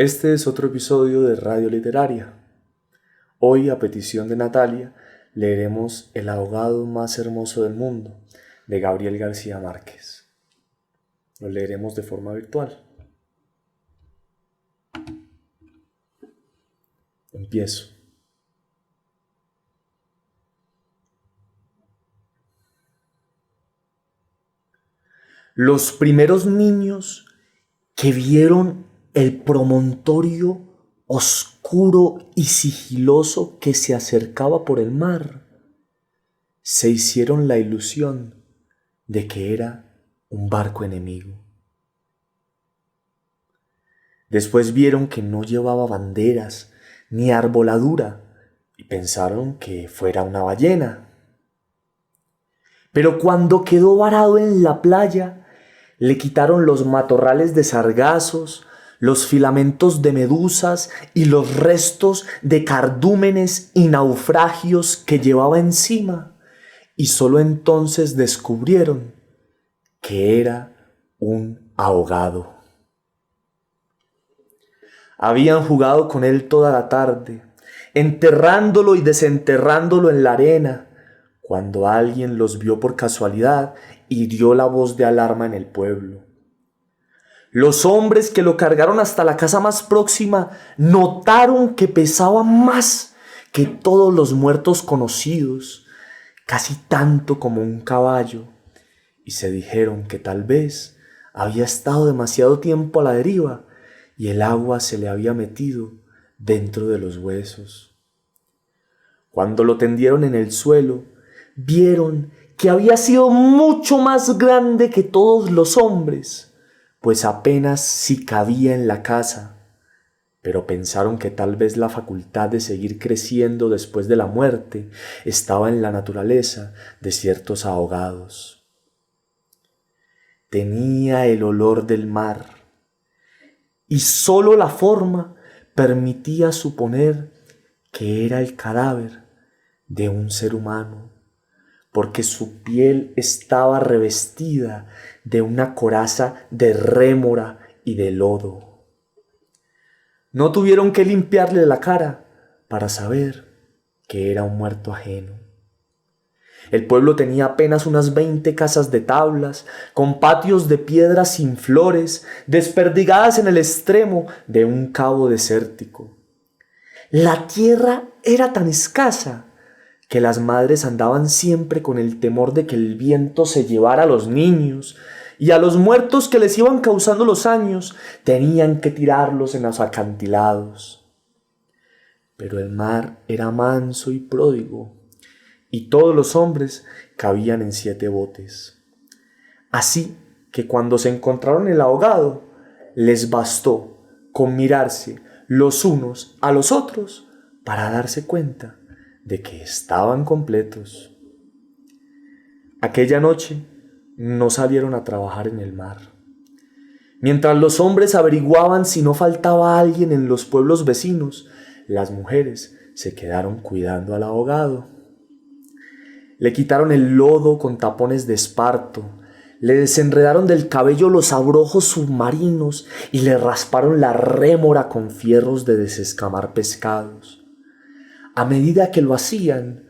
Este es otro episodio de Radio Literaria. Hoy, a petición de Natalia, leeremos El ahogado más hermoso del mundo, de Gabriel García Márquez. Lo leeremos de forma virtual. Empiezo. Los primeros niños que vieron el promontorio oscuro y sigiloso que se acercaba por el mar, se hicieron la ilusión de que era un barco enemigo. Después vieron que no llevaba banderas ni arboladura y pensaron que fuera una ballena. Pero cuando quedó varado en la playa, le quitaron los matorrales de sargazos, los filamentos de medusas y los restos de cardúmenes y naufragios que llevaba encima, y solo entonces descubrieron que era un ahogado. Habían jugado con él toda la tarde, enterrándolo y desenterrándolo en la arena, cuando alguien los vio por casualidad y dio la voz de alarma en el pueblo. Los hombres que lo cargaron hasta la casa más próxima notaron que pesaba más que todos los muertos conocidos, casi tanto como un caballo, y se dijeron que tal vez había estado demasiado tiempo a la deriva y el agua se le había metido dentro de los huesos. Cuando lo tendieron en el suelo, vieron que había sido mucho más grande que todos los hombres, pues apenas si cabía en la casa, pero pensaron que tal vez la facultad de seguir creciendo después de la muerte estaba en la naturaleza de ciertos ahogados. Tenía el olor del mar, y sólo la forma permitía suponer que era el cadáver de un ser humano, porque su piel estaba revestida de una coraza de rémora y de lodo. No tuvieron que limpiarle la cara para saber que era un muerto ajeno. El pueblo tenía apenas unas 20 casas de tablas, con patios de piedra sin flores, desperdigadas en el extremo de un cabo desértico. La tierra era tan escasa que las madres andaban siempre con el temor de que el viento se llevara a los niños, y a los muertos que les iban causando los años tenían que tirarlos en los acantilados. Pero el mar era manso y pródigo, y todos los hombres cabían en 7 botes. Así que cuando se encontraron el ahogado, les bastó con mirarse los unos a los otros para darse cuenta de que estaban completos. Aquella noche no salieron a trabajar en el mar. Mientras los hombres averiguaban si no faltaba alguien en los pueblos vecinos, las mujeres se quedaron cuidando al ahogado. Le quitaron el lodo con tapones de esparto, le desenredaron del cabello los abrojos submarinos y le rasparon la rémora con fierros de desescamar pescados. A medida que lo hacían,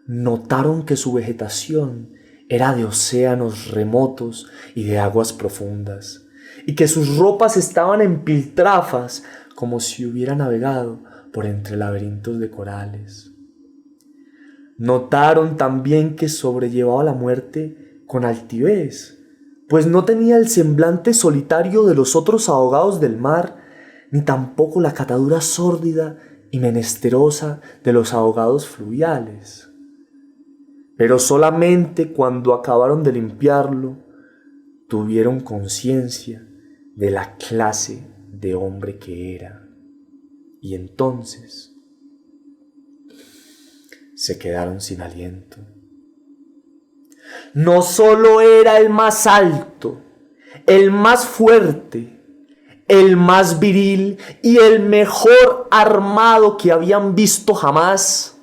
notaron que su vegetación era de océanos remotos y de aguas profundas, y que sus ropas estaban en piltrafas como si hubiera navegado por entre laberintos de corales. Notaron también que sobrellevaba la muerte con altivez, pues no tenía el semblante solitario de los otros ahogados del mar, ni tampoco la catadura sórdida y menesterosa de los ahogados fluviales. Pero solamente cuando acabaron de limpiarlo, tuvieron conciencia de la clase de hombre que era. Y entonces se quedaron sin aliento. No solo era el más alto, el más fuerte, el más viril y el mejor armado que habían visto jamás,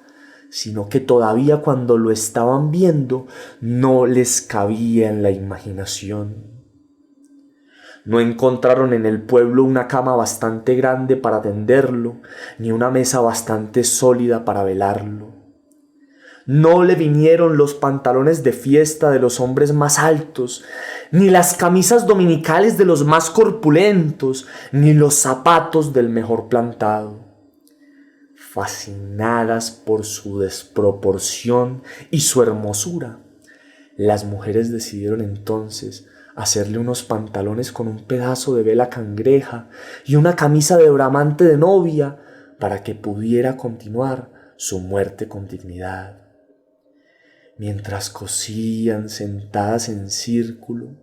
sino que todavía cuando lo estaban viendo no les cabía en la imaginación. No encontraron en el pueblo una cama bastante grande para tenderlo, ni una mesa bastante sólida para velarlo. No le vinieron los pantalones de fiesta de los hombres más altos, ni las camisas dominicales de los más corpulentos, ni los zapatos del mejor plantado. Fascinadas por su desproporción y su hermosura, las mujeres decidieron entonces hacerle unos pantalones con un pedazo de vela cangreja y una camisa de bramante de novia para que pudiera continuar su muerte con dignidad. Mientras cosían sentadas en círculo,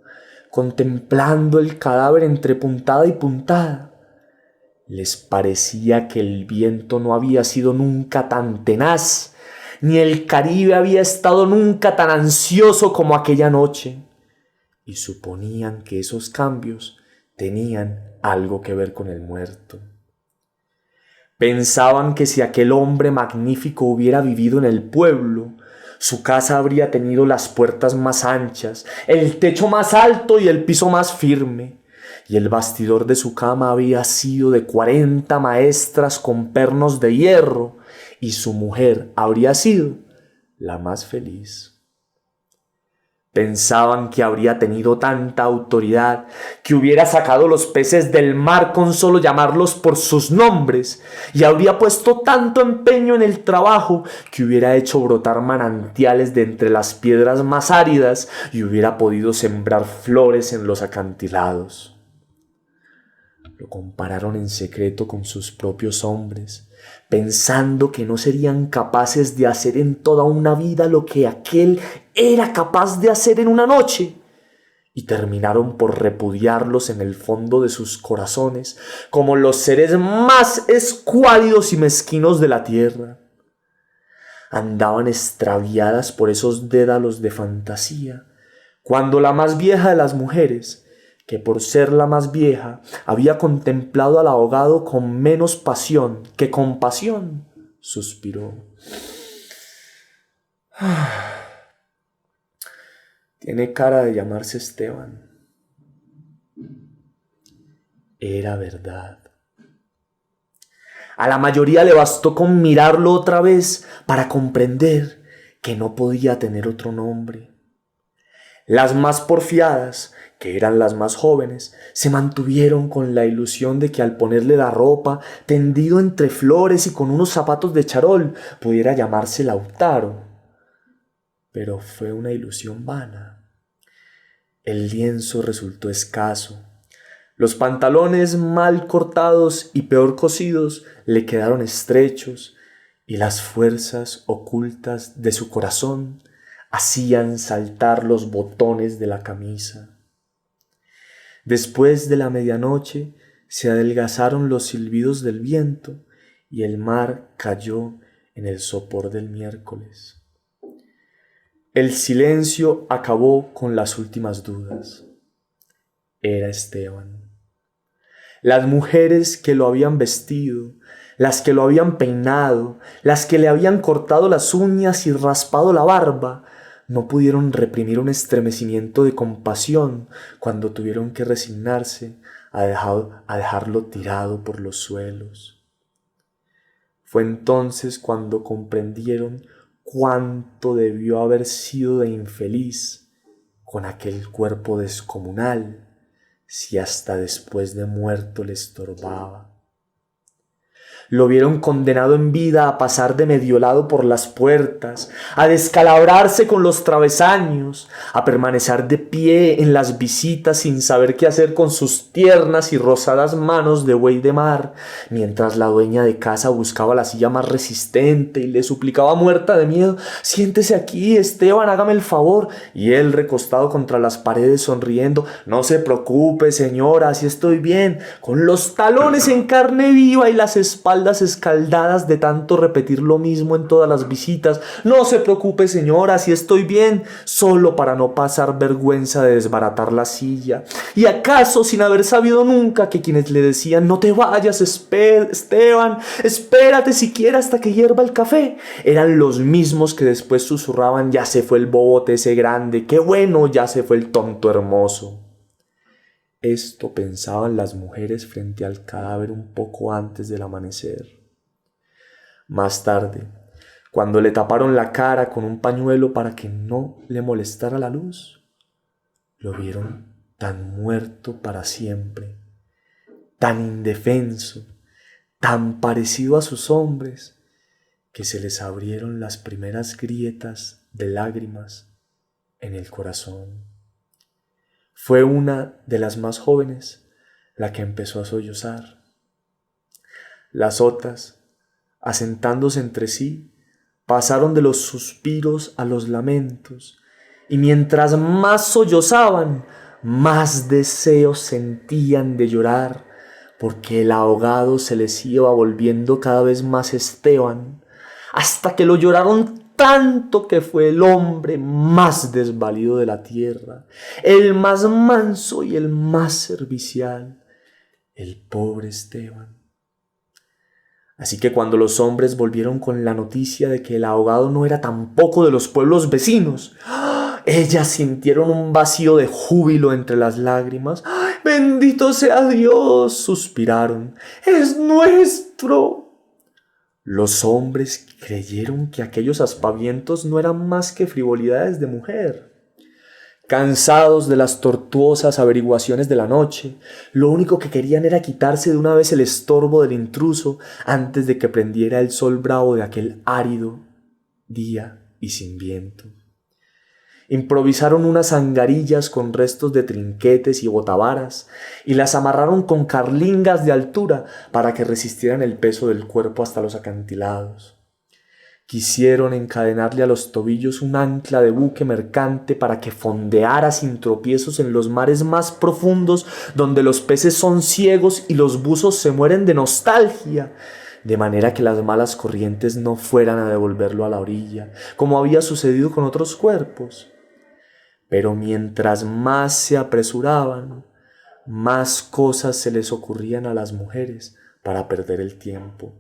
contemplando el cadáver entre puntada y puntada, les parecía que el viento no había sido nunca tan tenaz, ni el Caribe había estado nunca tan ansioso como aquella noche, y suponían que esos cambios tenían algo que ver con el muerto. Pensaban que si aquel hombre magnífico hubiera vivido en el pueblo, su casa habría tenido las puertas más anchas, el techo más alto y el piso más firme, y el bastidor de su cama había sido de 40 maestras con pernos de hierro, y su mujer habría sido la más feliz. Pensaban que habría tenido tanta autoridad, que hubiera sacado los peces del mar con solo llamarlos por sus nombres, y habría puesto tanto empeño en el trabajo que hubiera hecho brotar manantiales de entre las piedras más áridas y hubiera podido sembrar flores en los acantilados. Lo compararon en secreto con sus propios hombres, pensando que no serían capaces de hacer en toda una vida lo que aquel era capaz de hacer en una noche, y terminaron por repudiarlos en el fondo de sus corazones como los seres más escuálidos y mezquinos de la tierra. Andaban extraviadas por esos dédalos de fantasía, cuando la más vieja de las mujeres, que por ser la más vieja había contemplado al ahogado con menos pasión que compasión, suspiró. Tiene cara de llamarse Esteban. Era verdad. A la mayoría le bastó con mirarlo otra vez para comprender que no podía tener otro nombre. Las más porfiadas, que eran las más jóvenes, se mantuvieron con la ilusión de que al ponerle la ropa, tendido entre flores y con unos zapatos de charol, pudiera llamarse Lautaro. Pero fue una ilusión vana. El lienzo resultó escaso. Los pantalones mal cortados y peor cosidos le quedaron estrechos, y las fuerzas ocultas de su corazón hacían saltar los botones de la camisa. Después de la medianoche se adelgazaron los silbidos del viento y el mar cayó en el sopor del miércoles. El silencio acabó con las últimas dudas. Era Esteban. Las mujeres que lo habían vestido, las que lo habían peinado, las que le habían cortado las uñas y raspado la barba, no pudieron reprimir un estremecimiento de compasión cuando tuvieron que resignarse a dejarlo tirado por los suelos. Fue entonces cuando comprendieron cuánto debió haber sido de infeliz con aquel cuerpo descomunal, si hasta después de muerto le estorbaba. Lo vieron condenado en vida a pasar de mediolado por las puertas, a descalabrarse con los travesaños, a permanecer de pie en las visitas sin saber qué hacer con sus tiernas y rosadas manos de buey de mar, mientras la dueña de casa buscaba la silla más resistente y le suplicaba muerta de miedo: «Siéntese aquí, Esteban, hágame el favor», y él recostado contra las paredes sonriendo: «No se preocupe, señora, así estoy bien», con los talones en carne viva y las espaldas escaldadas de tanto repetir lo mismo en todas las visitas: «No se preocupe, señora, si estoy bien», solo para no pasar vergüenza de desbaratar la silla. Y acaso sin haber sabido nunca que quienes le decían: «No te vayas, Esteban, espérate siquiera hasta que hierva el café», eran los mismos que después susurraban: «Ya se fue el bobote ese grande, qué bueno, ya se fue el tonto hermoso». Esto pensaban las mujeres frente al cadáver un poco antes del amanecer. Más tarde, cuando le taparon la cara con un pañuelo para que no le molestara la luz, lo vieron tan muerto para siempre, tan indefenso, tan parecido a sus hombres, que se les abrieron las primeras grietas de lágrimas en el corazón. Fue una de las más jóvenes la que empezó a sollozar. Las otras, asentándose entre sí, pasaron de los suspiros a los lamentos, y mientras más sollozaban, más deseos sentían de llorar, porque el ahogado se les iba volviendo cada vez más Esteban, hasta que lo lloraron tanto que fue el hombre más desvalido de la tierra, el más manso y el más servicial, el pobre Esteban. Así que cuando los hombres volvieron con la noticia de que el ahogado no era tampoco de los pueblos vecinos, ellas sintieron un vacío de júbilo entre las lágrimas. ¡Ay, bendito sea Dios!, suspiraron. ¡Es nuestro! Los hombres creyeron que aquellos aspavientos no eran más que frivolidades de mujer. Cansados de las tortuosas averiguaciones de la noche, lo único que querían era quitarse de una vez el estorbo del intruso antes de que prendiera el sol bravo de aquel árido día y sin viento. Improvisaron unas angarillas con restos de trinquetes y botavaras y las amarraron con carlingas de altura para que resistieran el peso del cuerpo hasta los acantilados. Quisieron encadenarle a los tobillos un ancla de buque mercante para que fondeara sin tropiezos en los mares más profundos, donde los peces son ciegos y los buzos se mueren de nostalgia, de manera que las malas corrientes no fueran a devolverlo a la orilla, como había sucedido con otros cuerpos. Pero mientras más se apresuraban, más cosas se les ocurrían a las mujeres para perder el tiempo.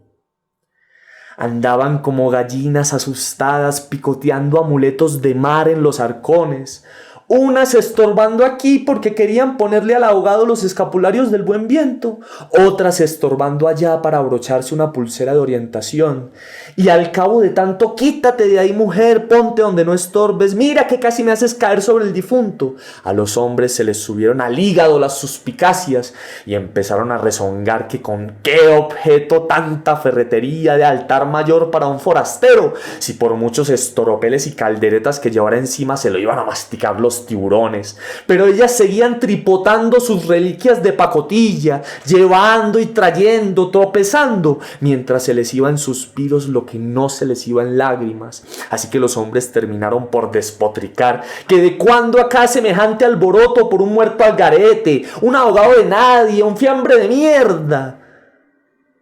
Andaban como gallinas asustadas picoteando amuletos de mar en los arcones, unas estorbando aquí porque querían ponerle al ahogado los escapularios del buen viento, otras estorbando allá para abrocharse una pulsera de orientación. Y al cabo de tanto, quítate de ahí, mujer, ponte donde no estorbes, mira que casi me haces caer sobre el difunto, a los hombres se les subieron al hígado las suspicacias y empezaron a rezongar que con qué objeto tanta ferretería de altar mayor para un forastero, si por muchos estoropeles y calderetas que llevara encima se lo iban a masticar los tiburones. Pero ellas seguían tripotando sus reliquias de pacotilla, llevando y trayendo, tropezando, mientras se les iba en suspiros lo que no se les iba en lágrimas. Así que los hombres terminaron por despotricar que de cuándo acá semejante alboroto por un muerto al garete, un ahogado de nadie, un fiambre de mierda.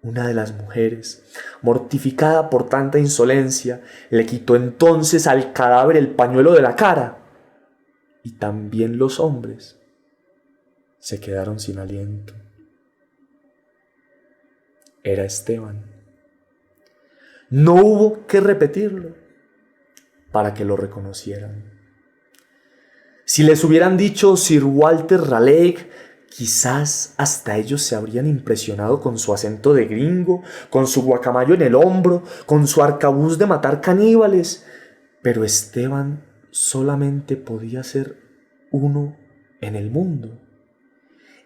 Una de las mujeres, mortificada por tanta insolencia, le quitó entonces al cadáver el pañuelo de la cara. Y también los hombres se quedaron sin aliento. Era Esteban. No hubo que repetirlo para que lo reconocieran. Si les hubieran dicho Sir Walter Raleigh, quizás hasta ellos se habrían impresionado con su acento de gringo, con su guacamayo en el hombro, con su arcabuz de matar caníbales. Pero Esteban solamente podía ser uno en el mundo.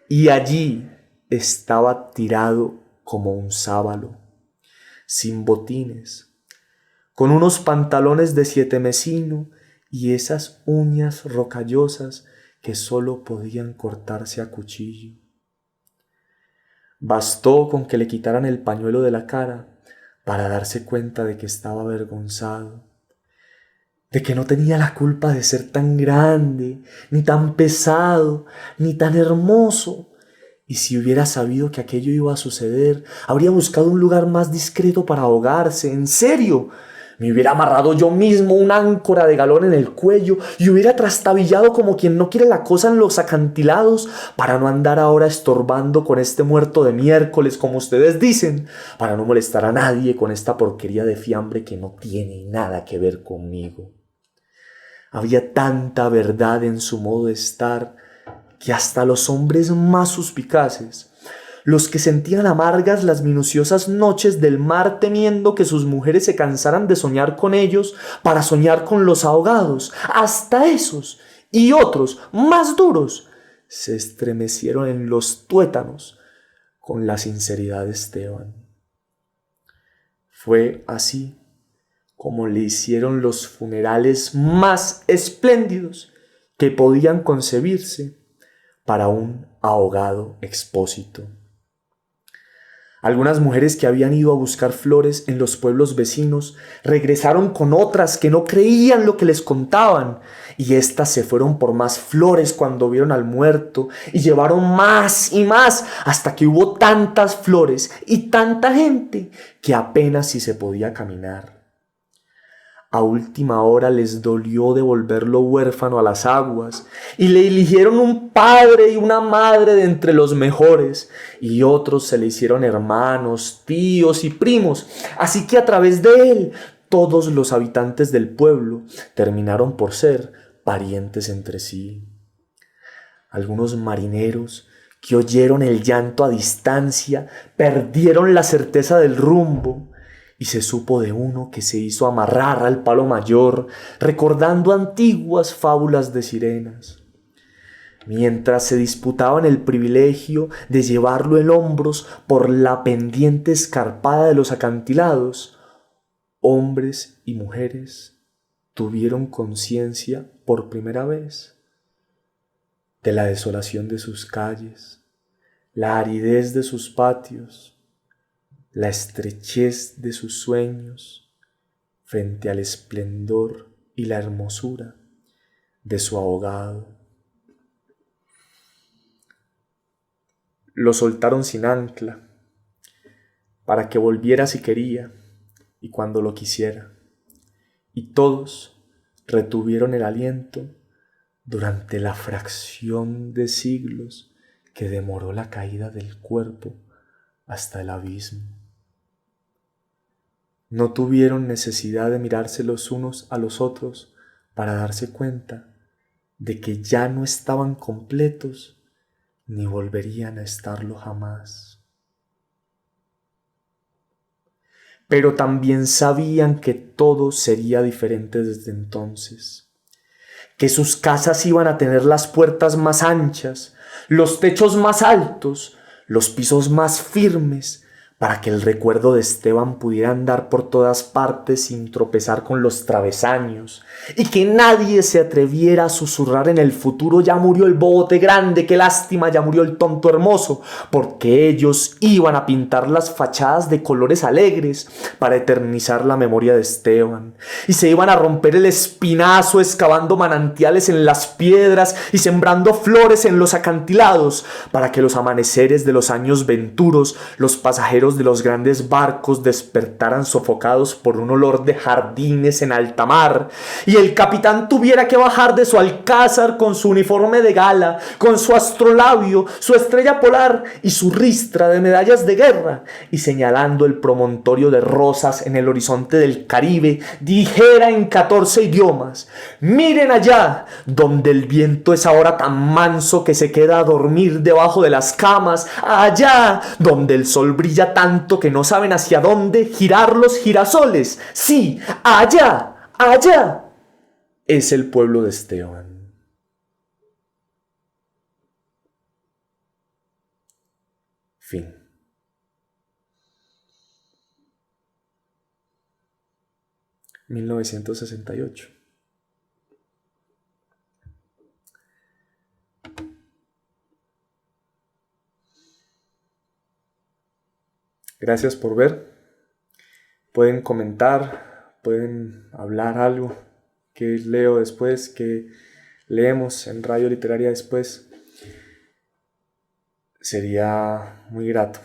Y allí estaba tirado como un sábalo, sin botines, con unos pantalones de 7 mesino y esas uñas rocallosas que solo podían cortarse a cuchillo. Bastó con que le quitaran el pañuelo de la cara para darse cuenta de que estaba avergonzado, de que no tenía la culpa de ser tan grande, ni tan pesado, ni tan hermoso. Y si hubiera sabido que aquello iba a suceder, habría buscado un lugar más discreto para ahogarse. En serio, me hubiera amarrado yo mismo una áncora de galón en el cuello y hubiera trastabillado como quien no quiere la cosa en los acantilados para no andar ahora estorbando con este muerto de miércoles, como ustedes dicen, para no molestar a nadie con esta porquería de fiambre que no tiene nada que ver conmigo. Había tanta verdad en su modo de estar que hasta los hombres más suspicaces, los que sentían amargas las minuciosas noches del mar temiendo que sus mujeres se cansaran de soñar con ellos para soñar con los ahogados, hasta esos y otros más duros se estremecieron en los tuétanos con la sinceridad de Esteban. Fue así como le hicieron los funerales más espléndidos que podían concebirse para un ahogado expósito. Algunas mujeres que habían ido a buscar flores en los pueblos vecinos regresaron con otras que no creían lo que les contaban, y éstas se fueron por más flores cuando vieron al muerto y llevaron más y más hasta que hubo tantas flores y tanta gente que apenas si se podía caminar. A última hora les dolió devolverlo huérfano a las aguas y le eligieron un padre y una madre de entre los mejores, y otros se le hicieron hermanos, tíos y primos, así que a través de él todos los habitantes del pueblo terminaron por ser parientes entre sí. Algunos marineros que oyeron el llanto a distancia perdieron la certeza del rumbo, y se supo de uno que se hizo amarrar al palo mayor, recordando antiguas fábulas de sirenas. Mientras se disputaban el privilegio de llevarlo en hombros por la pendiente escarpada de los acantilados, hombres y mujeres tuvieron conciencia por primera vez de la desolación de sus calles, la aridez de sus patios, la estrechez de sus sueños frente al esplendor y la hermosura de su ahogado. Lo soltaron sin ancla para que volviera si quería y cuando lo quisiera, y todos retuvieron el aliento durante la fracción de siglos que demoró la caída del cuerpo hasta el abismo. No tuvieron necesidad de mirarse los unos a los otros para darse cuenta de que ya no estaban completos ni volverían a estarlo jamás. Pero también sabían que todo sería diferente desde entonces, que sus casas iban a tener las puertas más anchas, los techos más altos, los pisos más firmes, para que el recuerdo de Esteban pudiera andar por todas partes sin tropezar con los travesaños, y que nadie se atreviera a susurrar en el futuro: ya murió el bobote grande, qué lástima, ya murió el tonto hermoso, porque ellos iban a pintar las fachadas de colores alegres para eternizar la memoria de Esteban, y se iban a romper el espinazo excavando manantiales en las piedras y sembrando flores en los acantilados, para que los amaneceres de los años venturos, los pasajeros de los grandes barcos despertaran sofocados por un olor de jardines en alta mar, y el capitán tuviera que bajar de su alcázar con su uniforme de gala, con su astrolabio, su estrella polar y su ristra de medallas de guerra, y señalando el promontorio de rosas en el horizonte del Caribe, dijera en 14 idiomas: miren allá, donde el viento es ahora tan manso que se queda a dormir debajo de las camas, allá donde el sol brilla tanto que no saben hacia dónde girar los girasoles. Sí, allá, allá es el pueblo de Esteban. Fin. (1968). Gracias por ver. Pueden comentar, pueden hablar algo que leo después, que leemos en Radio Literaria después. Sería muy grato.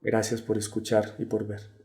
Gracias por escuchar y por ver.